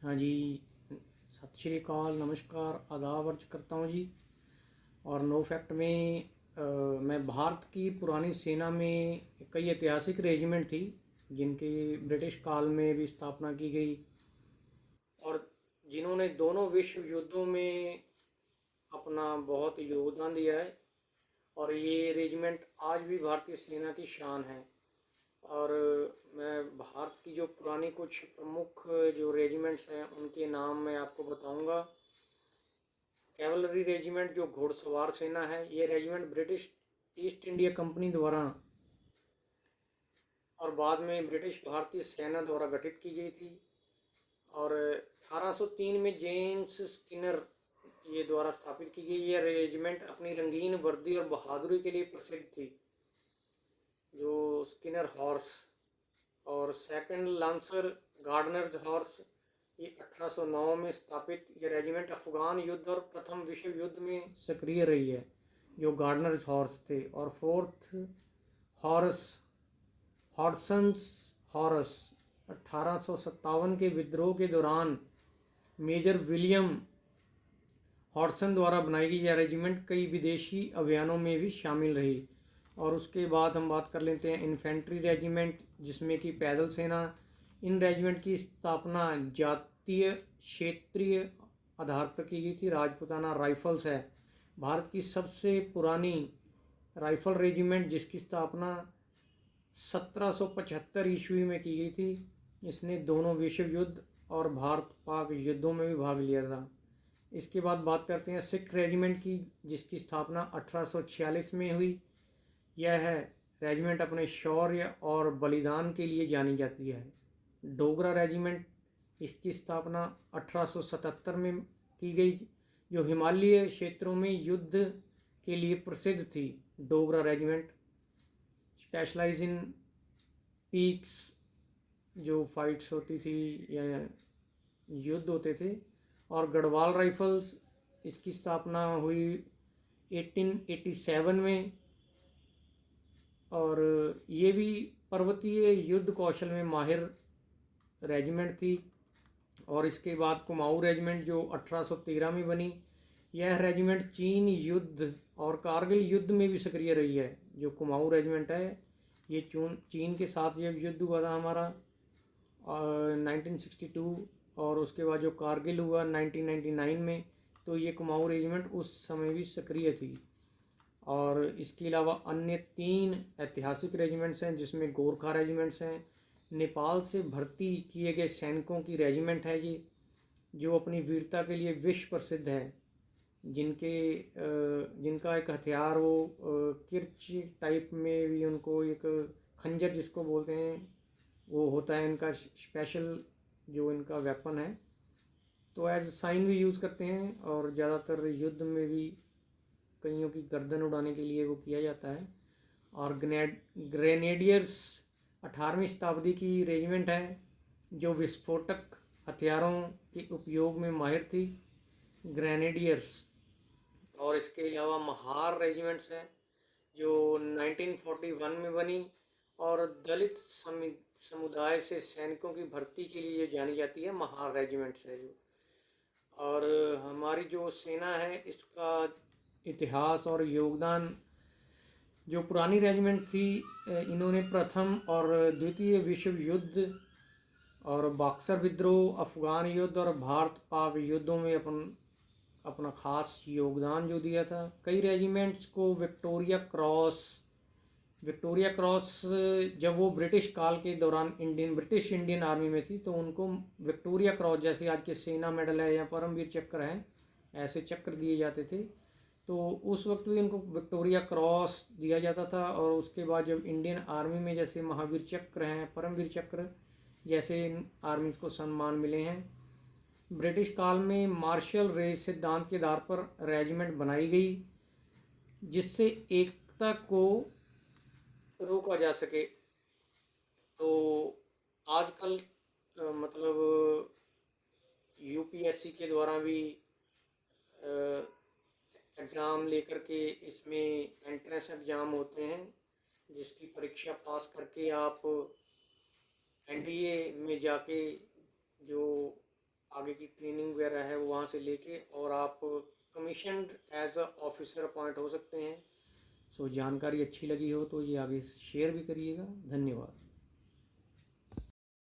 हाँ जी, सत श्री अकाल, नमस्कार, आदाब अर्ज करता हूँ जी। और नो फैक्ट में मैं भारत की पुरानी सेना में कई ऐतिहासिक रेजिमेंट थी जिनकी ब्रिटिश काल में भी स्थापना की गई और जिन्होंने दोनों विश्व युद्धों में अपना बहुत योगदान दिया है। और ये रेजिमेंट आज भी भारतीय सेना की शान है। और मैं भारत की जो पुरानी कुछ प्रमुख जो रेजिमेंट्स हैं उनके नाम मैं आपको बताऊंगा। कैवलरी रेजिमेंट जो घुड़सवार सेना है, ये regiment British east India company द्वारा और बाद में ब्रिटिश भारतीय सेना द्वारा गठित की गई थी। और 1803 में जेम्स स्किनर ये द्वारा स्थापित की गई। यह रेजिमेंट अपनी रंगीन वर्दी और बहादुरी के लिए प्रसिद्ध थी, जो स्किनर हॉर्स। और सेकंड लांसर गार्डनर्स हॉर्स, ये 1809 में स्थापित यह रेजिमेंट अफगान युद्ध और प्रथम विश्व युद्ध में सक्रिय रही है, जो गार्डनर्स हॉर्स थे। और फोर्थ हॉर्स हॉर्सन्स हॉर्स 1857 के विद्रोह के दौरान मेजर विलियम हॉर्सन द्वारा बनाई गई यह रेजिमेंट कई विदेशी अभियानों में भी शामिल रही। और उसके बाद हम बात कर लेते हैं इन्फेंट्री रेजिमेंट, जिसमें कि पैदल सेना। इन रेजिमेंट की स्थापना जातीय क्षेत्रीय आधार पर की गई थी। राजपूताना राइफल्स है भारत की सबसे पुरानी राइफल रेजिमेंट, जिसकी स्थापना 1775 ईस्वी में की गई थी। इसने दोनों विश्व युद्ध और भारत पाक युद्धों में भी भाग लिया था। इसके बाद बात करते हैं सिख रेजिमेंट की, जिसकी स्थापना 1846 में हुई। यह है रेजिमेंट अपने शौर्य और बलिदान के लिए जानी जाती है। डोगरा रेजिमेंट, इसकी स्थापना 1877 में की गई, जो हिमालय क्षेत्रों में युद्ध के लिए प्रसिद्ध थी। डोगरा रेजिमेंट स्पेशलाइज इन पीक्स, जो फाइट्स होती थी या युद्ध होते थे। और गढ़वाल राइफल्स, इसकी स्थापना हुई 1887 में। और ये भी पर्वतीय युद्ध कौशल में माहिर रेजिमेंट थी। और इसके बाद कुमाऊँ रेजिमेंट, जो 1813 में बनी। यह रेजिमेंट चीन युद्ध और कारगिल युद्ध में भी सक्रिय रही है। जो कुमाऊँ रेजिमेंट है, ये चीन के साथ जब युद्ध हुआ था हमारा 1962, और उसके बाद जो कारगिल हुआ 1999 में, तो ये कुमाऊँ रेजिमेंट उस समय भी सक्रिय थी। और इसके अलावा अन्य 3 ऐतिहासिक रेजिमेंट्स हैं, जिसमें गोरखा रेजिमेंट्स हैं। नेपाल से भर्ती किए गए सैनिकों की रेजिमेंट है ये, जो अपनी वीरता के लिए विश्व प्रसिद्ध है। जिनका एक हथियार वो किर्च टाइप में भी, उनको एक खंजर जिसको बोलते हैं वो होता है इनका स्पेशल, जो इनका वेपन है। तो एज साइन भी यूज़ करते हैं, और ज़्यादातर युद्ध में भी कईयों की गर्दन उड़ाने के लिए वो किया जाता है। और ग्रेनेडियर्स 18वीं शताब्दी की रेजिमेंट है, जो विस्फोटक हथियारों के उपयोग में माहिर थी, ग्रेनेडियर्स। और इसके अलावा महार रेजिमेंट्स हैं, जो 1941 में बनी और दलित समुदाय से सैनिकों की भर्ती के लिए जानी जाती है। महार रेजिमेंट्स है जो। और हमारी जो सेना है, इसका इतिहास और योगदान, जो पुरानी रेजिमेंट थी, इन्होंने प्रथम और द्वितीय विश्व युद्ध और बक्सर विद्रोह, अफगान युद्ध और भारत पाक युद्धों में अपना खास योगदान जो दिया था। कई रेजिमेंट्स को विक्टोरिया क्रॉस जब वो ब्रिटिश काल के दौरान ब्रिटिश इंडियन आर्मी में थी, तो उनको विक्टोरिया क्रॉस, जैसे आज के सेना मेडल है या परमवीर चक्र है, ऐसे चक्र दिए जाते थे। तो उस वक्त भी इनको विक्टोरिया क्रॉस दिया जाता था। और उसके बाद जब इंडियन आर्मी में जैसे महावीर चक्र हैं, परमवीर चक्र जैसे आर्मी को सम्मान मिले हैं। ब्रिटिश काल में मार्शल रेस सिद्धांत के आधार पर रेजिमेंट बनाई गई, जिससे एकता को रोका जा सके। तो आजकल मतलब यूपीएससी के द्वारा भी एग्ज़ाम लेकर के इसमें एंट्रेंस एग्ज़ाम होते हैं, जिसकी परीक्षा पास करके आप एनडीए में जाके जो आगे की ट्रेनिंग वगैरह है वो वहाँ से लेके, और आप commissioned as a officer appoint हो सकते हैं। सो जानकारी अच्छी लगी हो तो ये आगे शेयर भी करिएगा। धन्यवाद।